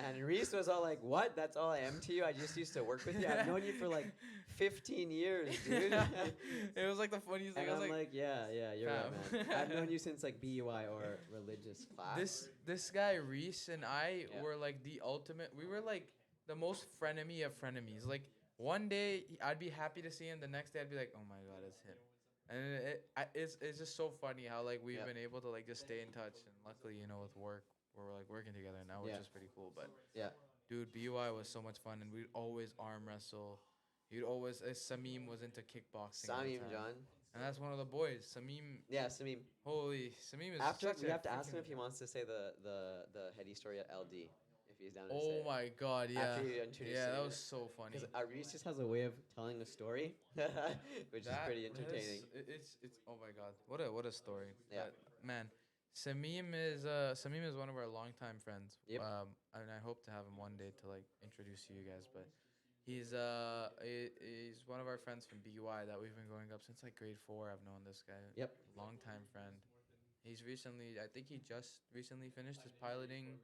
And Reese was all like, "What? That's all I am to you? I just used to work with you. I've known you for like 15 years, dude." it was like the funniest thing. And I was I'm like, like, "Yeah, you're right, Fam. man. I've known you since like BUI or religious class." this guy Reese and I Yeah. were like the ultimate. We were like the most frenemy of frenemies. Like one day I'd be happy to see him, the next day I'd be like, oh my god, it's him. And it's just so funny how like we've Yep. been able to like just stay in touch, and luckily with work we're like working together now, which Yeah. is pretty cool. But Yeah. dude, BUI was so much fun, and we'd always arm wrestle. You'd always Samim was into kickboxing. at the Samim, time. John. And that's one of the boys. Samim, Yeah, Samim. holy Samim is After such we a have to ask him freaking- if he wants to say the heady story at LD, if he's down to say Oh it. my god, yeah. After you introduce Yeah, him, that was so funny. Because Reese just has a way of telling a story, which is pretty entertaining. It's oh my god, what a story. Yeah. But, man, Samim is one of our longtime friends. Yep. And I hope to have him one day to like introduce to you guys. But he's one of our friends from BUI that we've been going up since like grade 4. I've known this guy. Yep. Longtime friend. I think he just recently finished his piloting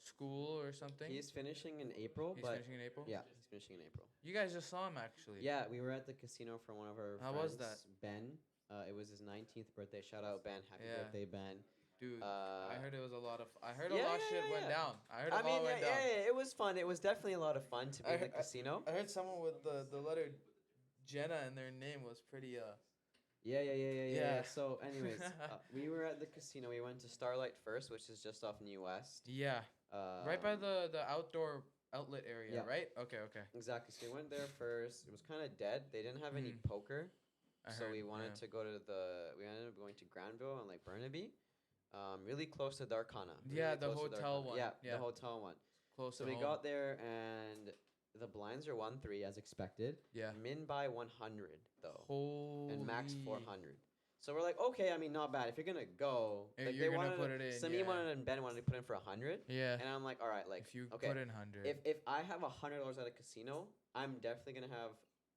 school or something. He's finishing in April, He's but finishing in April. yeah, he's finishing in April. You guys just saw him actually. Yeah, we were at the casino for one of our How friends, was that? Ben. It was his 19th birthday. Shout out Ben. Happy Yeah. birthday, Ben. Dude, Uh, I heard it was a lot of. I heard yeah, a lot of yeah, shit yeah, went yeah. down. I heard I it mean, all yeah, went down. yeah, it was fun. It was definitely a lot of fun to be I in the heard- casino. I heard someone with the letter Jenna in their name was pretty. Yeah. Yeah. So, anyways, we were at the casino. We went to Starlight first, which is just off New West. Yeah, right by the outdoor outlet area, yeah. right? Okay. Exactly. So we went there first. It was kind of dead. They didn't have any poker, I so heard, we wanted yeah. to go to we ended up going to Granville and like Burnaby, really close to Darkana. Yeah, really the close to hotel Darkana. one. Yeah, Yeah. the hotel one. Close So to we home. got there and the blinds are 1-3 as expected. Yeah. Min by 100 though, Holy. and max 400. So we're like, okay, I mean, not bad. If you're gonna go, If like you're they gonna wanted put it in, Samim yeah. wanted and Ben wanted to put in for 100, Yeah. and I'm like, all right, like If you okay, put in 100. if I have $100 at a casino, I'm definitely gonna have.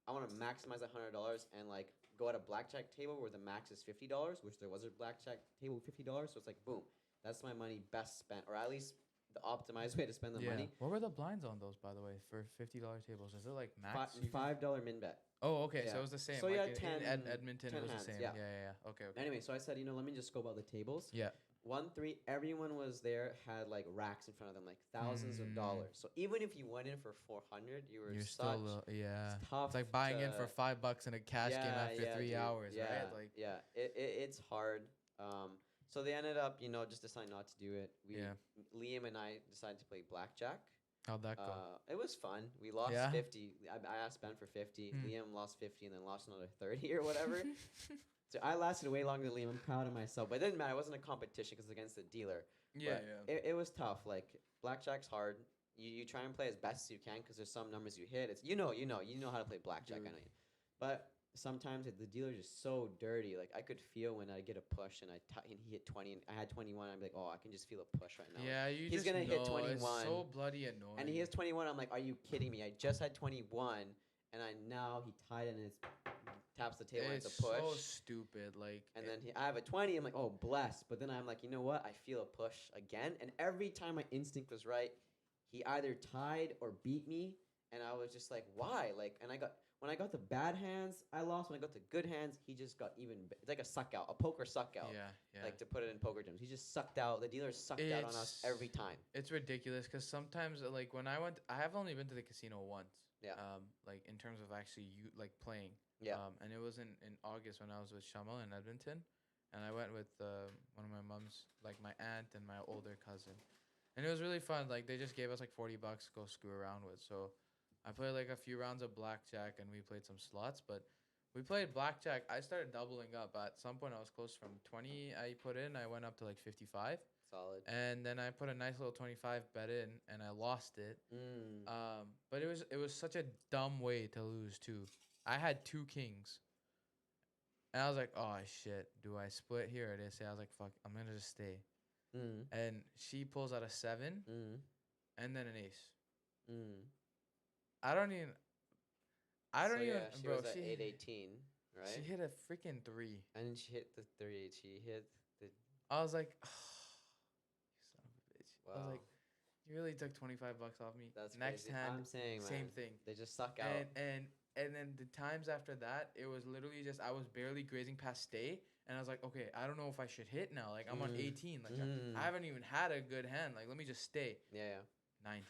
I want to maximize $100 and like go at a blackjack table where the max is $50, which there was a blackjack table with $50, so it's like boom, that's my money best spent, or at least the optimized way to spend the money. What were the blinds on those, by the way, for $50 tables? Is it like max? you can- $5 min bet. Oh, okay. So Yeah. it was the same. So like yeah, Edmonton, 10 it was hands, the same. yeah. Yeah. Okay. Anyway, so I said, let me just scope out the tables. Yeah. 1-3, everyone was there, had like racks in front of them, like thousands of dollars. So even if you went in for 400, You're such still, yeah. it's tough. It's like buying in for to- $5 in a cash game after 3 dude. hours, yeah, right? Like, yeah, it's hard. So they ended up, just deciding not to do it. Liam and I decided to play blackjack. how'd that go? It was fun. We lost Yeah? 50. I asked Ben for 50. Hmm. Liam lost 50 and then lost another 30 or whatever. So I lasted way longer than Liam. I'm proud of myself. But it didn't matter. It wasn't a competition because it's against the dealer. yeah. But it was tough. Like, blackjack's hard. You try and play as best as you can because there's some numbers you hit. It's you know how to play blackjack. Dude. I know. But sometimes the dealer's just so dirty. Like, I could feel when I get a push and and he hit 20 and I had 21. I'm like, oh, I can just feel a push right now. Yeah, you he's just gonna hit know, 21. It's so bloody annoying. And he has 21. I'm like, are you kidding me? I just had 21, and now he tied it and taps the table and It's it's a push. so stupid. Like, And then I have a 20. I'm like, oh, bless. But then I'm like, you know what? I feel a push again. And every time my instinct was right, he either tied or beat me. And I was just like, why? Like, and when I got the bad hands, I lost. When I got the good hands, he just got even. It's like a suck out, a poker suck out. yeah. Like, to put it in poker terms, he just sucked out. The dealer sucked out on us every time. It's ridiculous because sometimes, like, when I have only been to the casino once. Yeah. Like, in terms of actually playing. Yeah. And it was in August when I was with Shamal in Edmonton, and I went with one of my mom's, like my aunt and my older cousin, and it was really fun. Like, they just gave us like $40 to go screw around with. So I played like a few rounds of blackjack and we played some slots, but we played blackjack. I started doubling up. At some point, I was close from 20 I put in. I went up to like 55. Solid. And then I put a nice little 25 bet in, and I lost it. But it was such a dumb way to lose too. I had 2 kings, and I was like, oh shit, do I split here or this? I was like, fuck, I'm gonna just stay. And she pulls out a 7, and then an ace. I don't even, She bro. was at She 818, right? She hit a freaking 3. And then she hit the 3. She hit the. I was like, oh, you son of a bitch. I was Wow. like, you really took $25 off me. That's Next crazy. hand, I'm saying, man, same thing. They just suck out. And then the times after that, it was literally just I was barely grazing past stay, and I was like, okay, I don't know if I should hit now. Like, I'm on 18. Like, I haven't even had a good hand. Like, let me just stay. Yeah. 19.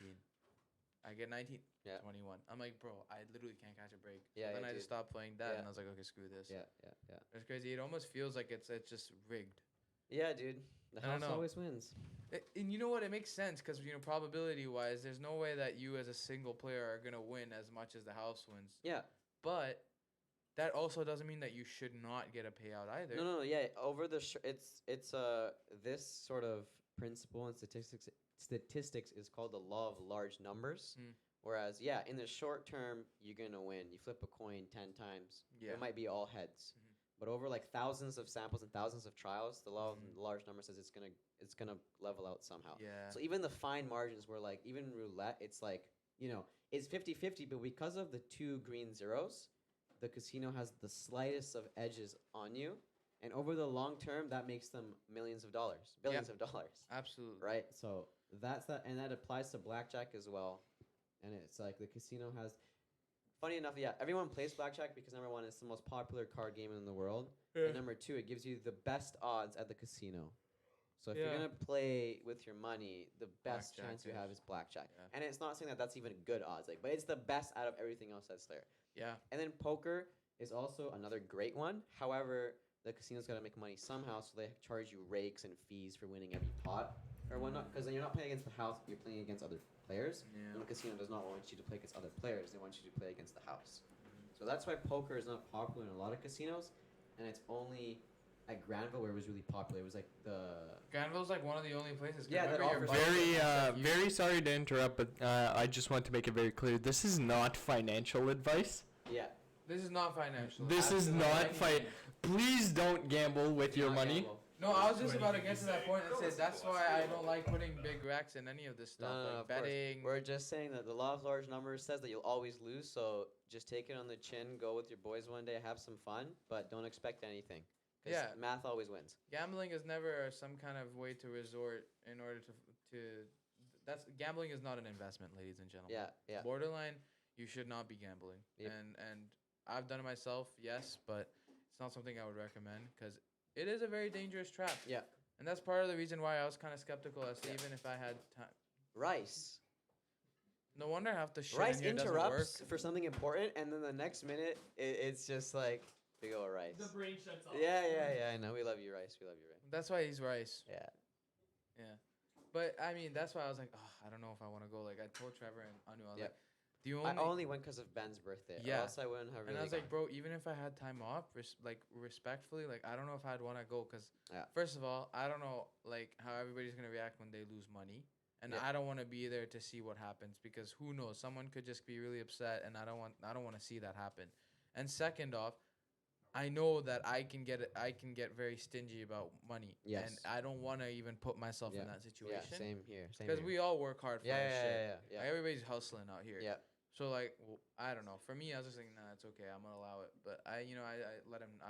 I get 19. Yeah. 21. I'm like, bro, I literally can't catch a break. Yeah, Then yeah, I just dude. stopped playing that, Yeah. and I was like, okay, screw this. Yeah. It's crazy. It almost feels like it's just rigged. Yeah, dude. The I don't house know. always wins. And you know what? It makes sense because, probability wise, there's no way that you as a single player are going to win as much as the house wins. Yeah. But that also doesn't mean that you should not get a payout either. No. Yeah. Over the it's this sort of principle and statistics is called the law of large numbers. Whereas, yeah, in the short term, you're gonna win. You flip a coin 10 times. Yeah. It might be all heads. But over like thousands of samples and thousands of trials, the law of large numbers says it's gonna level out somehow. Yeah. So even the fine margins were like, even roulette, it's like, it's 50-50, but because of the 2 green zeros, the casino has the slightest of edges on you. And over the long term, that makes them millions of dollars, billions of dollars. Absolutely. Right? So that's that. And that applies to blackjack as well. And it's like the casino has. Funny enough, yeah, everyone plays blackjack because number 1, it's the most popular card game in the world. And number 2, it gives you the best odds at the casino. So if you're Yeah. gonna play with your money, the best Blackjack chance you is. have is blackjack. Yeah. And it's not saying that that's even good odds, like, but it's the best out of everything else that's there. Yeah. And then poker is also another great one. However, the casino's got to make money somehow, so they charge you rakes and fees for winning every pot or whatnot. Because then you're not playing against the house, you're playing against other players. Yeah. And the casino does not want you to play against other players; they want you to play against the house. So that's why poker is not popular in a lot of casinos, and it's only at Granville where it was really popular. It was like the Granville's like one of the only places. 'cause Yeah, that remember your offers- buddy- Very sorry to interrupt, but I just want to make it very clear. This is not financial advice. yeah. This is not financial. This is Absolutely. not Please don't gamble with your Not money. gamble. No, I was just about to get to that point and say that's why I don't like putting big racks in any of this stuff, No, like of course. betting. We're just saying that the law of large numbers says that you'll always lose, so just take it on the chin, go with your boys one day, have some fun, but don't expect anything. 'Cause Yeah. math always wins. Gambling is never some kind of way to resort in order to that's gambling is not an investment, ladies and gentlemen. Yeah, yeah. Borderline, you should not be gambling. Yep. And I've done it myself, yes, but it's not something I would recommend because it is a very dangerous trap. Yeah. And that's part of the reason why I was kind of skeptical as to Yeah. even if I had time. Rice. No wonder half the shit Rice in here doesn't interrupts work. for something important, and then the next minute, it's just like big ol' Rice. The brain shuts off. Yeah, yeah, yeah. I know. We love you, Rice. We love you, Rice. That's why he's Rice. Yeah. Yeah. But I mean, that's why I was like, oh, I don't know if I want to go. Like I told Trevor and Anu, I was Yep. like, the I only only went because of Ben's birthday. Yeah. Or else I wouldn't have really and I was like, gone. bro, even if I had time off, respectfully, like I don't know if I'd want to go because Yeah. first of all, I don't know like how everybody's gonna react when they lose money, and Yeah. I don't want to be there to see what happens because who knows, someone could just be really upset, and I don't want to see that happen. And second off, I know that I can get very stingy about money, Yes. and I don't want to even put myself Yeah. in that Yeah, situation same here. Same because here. we all work hard for Yeah, our yeah, shit. yeah, yeah, Like, yeah. everybody's hustling out here. Yeah. So like I don't know. For me, I was just like, nah, it's okay. I'm gonna allow it. But I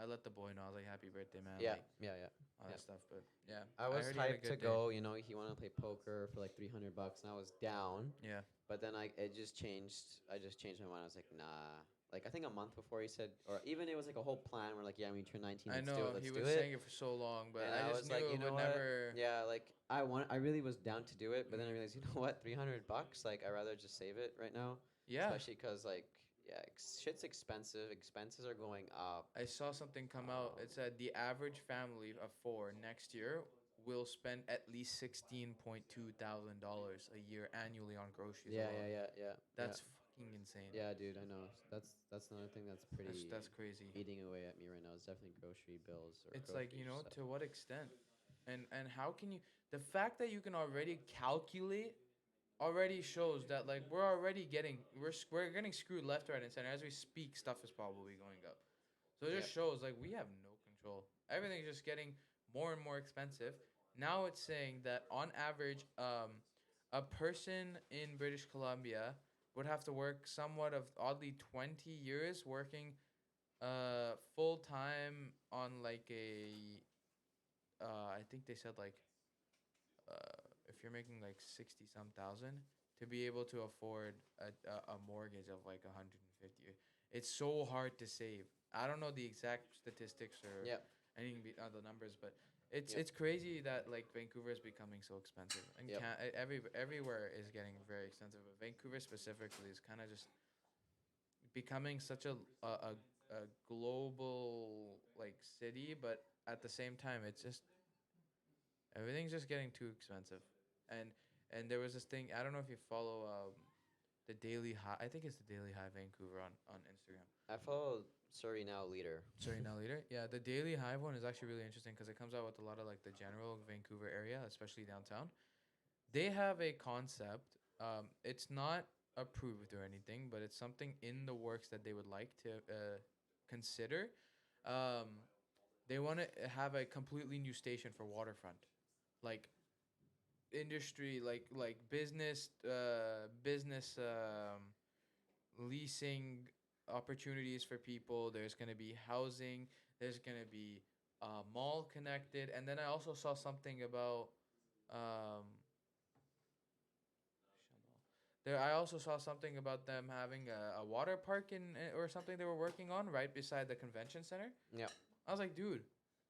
let the boy know. I was like, happy birthday, man. Yeah, Like, yeah, yeah. all Yeah. that stuff. But yeah, I was heard he had a hyped to good day. go. You know, he wanted to play poker for like $300, and I was down. Yeah. But then it just changed. I just changed my mind. I was like, nah. Like I think a month before he said, or even it was like a whole plan. We're like, yeah, when you turn 19, I let's do it. know Let's he do was it. saying it for so long, but And I I just was knew like, it you know would what? never. Yeah, like I really was down to do it, but then I realized, you know what, $300. Like I'd rather just save it right now. Yeah. Especially because like yeah, shit's expensive. Expenses are going up. I saw something come out. It said the average family of 4 next year will spend at least $16,200 a year annually on groceries. Yeah, alone. yeah, yeah, yeah. That's fucking insane. Yeah, dude, I know. That's another thing that's pretty That's crazy. eating away at me right now. It's definitely grocery bills. Or It's like, grocery stuff. to what extent? And how can you the fact that you can already calculate already shows that like we're getting screwed left, right, and center. As we speak, stuff is probably going up. So it just shows like we have no control. Everything's just getting more and more expensive. Now it's saying that on average, a person in British Columbia would have to work somewhat of oddly 20 years working full time on like I think they said like if you're making like 60 some thousand to be able to afford a mortgage of like 150. It's so hard to save. I don't know the exact statistics or Yep. anything the numbers, but it's Yep. it's crazy that like Vancouver is becoming so expensive, and Yep. everywhere is getting very expensive. But Vancouver specifically is kind of just becoming such a global like city, but at the same time, it's just everything's just getting too expensive. And there was this thing. I don't know if you follow the Daily High. I think it's the Daily High Vancouver on Instagram. I follow Surrey Now Leader. Sorry, now later. Yeah, the Daily Hive one is actually really interesting because it comes out with a lot of like the general Vancouver area, especially downtown. They have a concept. It's not approved or anything, but it's something in the works that they would like to consider. They want to have a completely new station for waterfront, like industry, like business leasing opportunities for people. There's going to be housing. There's going to be mall connected. And then I also saw something about there. I also saw something about them having a water park or something they were working on right beside the convention center. Yeah. I was like, dude,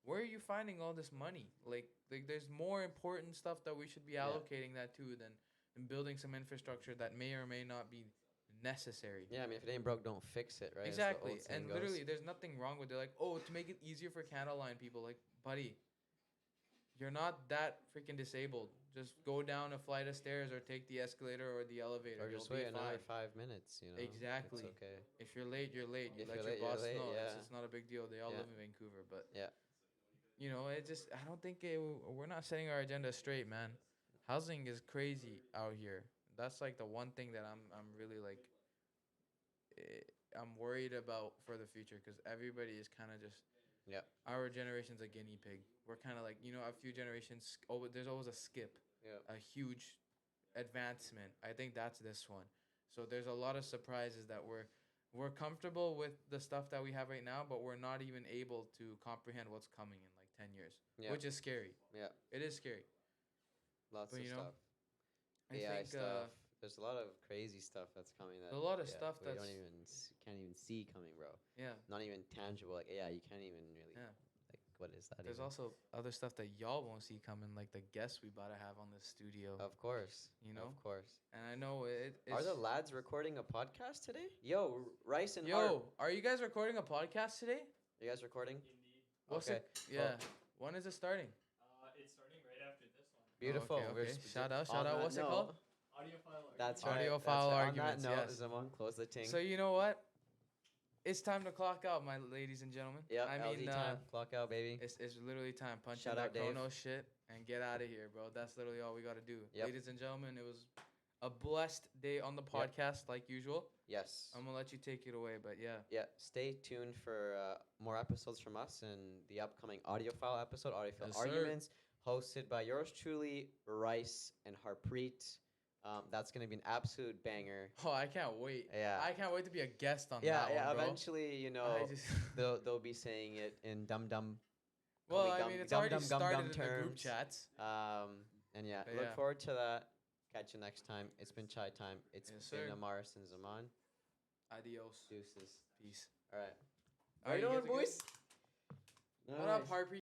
where are you finding all this money? Like there's more important stuff that we should be allocating that to than building some infrastructure that may or may not be necessary. Yeah, I mean, if it ain't broke, don't fix it, right? As the Exactly. old saying And goes. literally, there's nothing wrong with it. Like, oh, to make it easier for Canada Line people. Like, buddy, you're not that freaking disabled. Just go down a flight of stairs or take the escalator or the elevator. Or You'll just be wait another fine. 5 minutes, you know? Exactly. It's okay. If you're late, you're late. You If let you're your late, you're boss late, know. yeah. It's not a big deal. They all Yeah. live in Vancouver. But, Yeah. you know, it just, I don't think we're not setting our agenda straight, man. Housing is crazy out here. That's like the one thing that I'm really like, I'm worried about for the future because everybody is kind of just, Yeah. our generation's a guinea pig. We're kind of like, a few generations, there's always a skip, Yeah. a huge advancement. I think that's this one. So there's a lot of surprises that we're comfortable with the stuff that we have right now, but we're not even able to comprehend what's coming in like 10 years, Yeah. which is scary. Yeah. It is scary. Lots But, of you know, stuff. I AI think stuff. There's a lot of crazy stuff that's coming. That a lot of yeah, stuff we don't that's even can't even see coming, bro. yeah. Not even tangible. Like AI, you can't even really Yeah. like what is that? There's even? also other stuff that y'all won't see coming, like the guests we about to have on this studio. Of course, You know? of course. And I know it's. Are the lads recording a podcast today? Yo, Rice and Harp. Yo, are you guys recording a podcast today? You guys recording? Indeed. What's Okay. it? Yeah. When is it starting? It's starting right after this one. Beautiful. okay, We're okay. just- Shout out, on shout out. that What's it note- called? Audiophile. That's argument. right. Audiophile that's right. arguments, On that note, yes. Zaman, close the ting. So you know what? It's time to clock out, my ladies and gentlemen. Yeah, I mean, LD time. Clock out, baby. it's literally time. Punch Shout in out, that Dave. chrono shit and get out of here, bro. That's literally all we gotta do. Yep. Ladies and gentlemen, it was a blessed day on the Yep. podcast, like usual. Yes. I'm gonna let you take it away, but yeah. Yeah, stay tuned for more episodes from us and the upcoming audiophile episode, Audiophile Yes, sir. Arguments, hosted by yours truly, Rice and Harpreet. That's going to be an absolute banger. Oh, I can't wait. Yeah. I can't wait to be a guest on Yeah, that yeah. one, bro. Eventually, you I know, just they'll be saying it in dum dum. well, me I gum- mean, it's gum already dum gum started dum in the group terms. chats. And yeah, But look yeah. forward to that. Catch you next time. It's been chai time. It's Yes, been sir. Amaris and Zaman. Adios. Deuces. Peace. All right. All How you right, doing, guys are good? boys? What up, Harpy?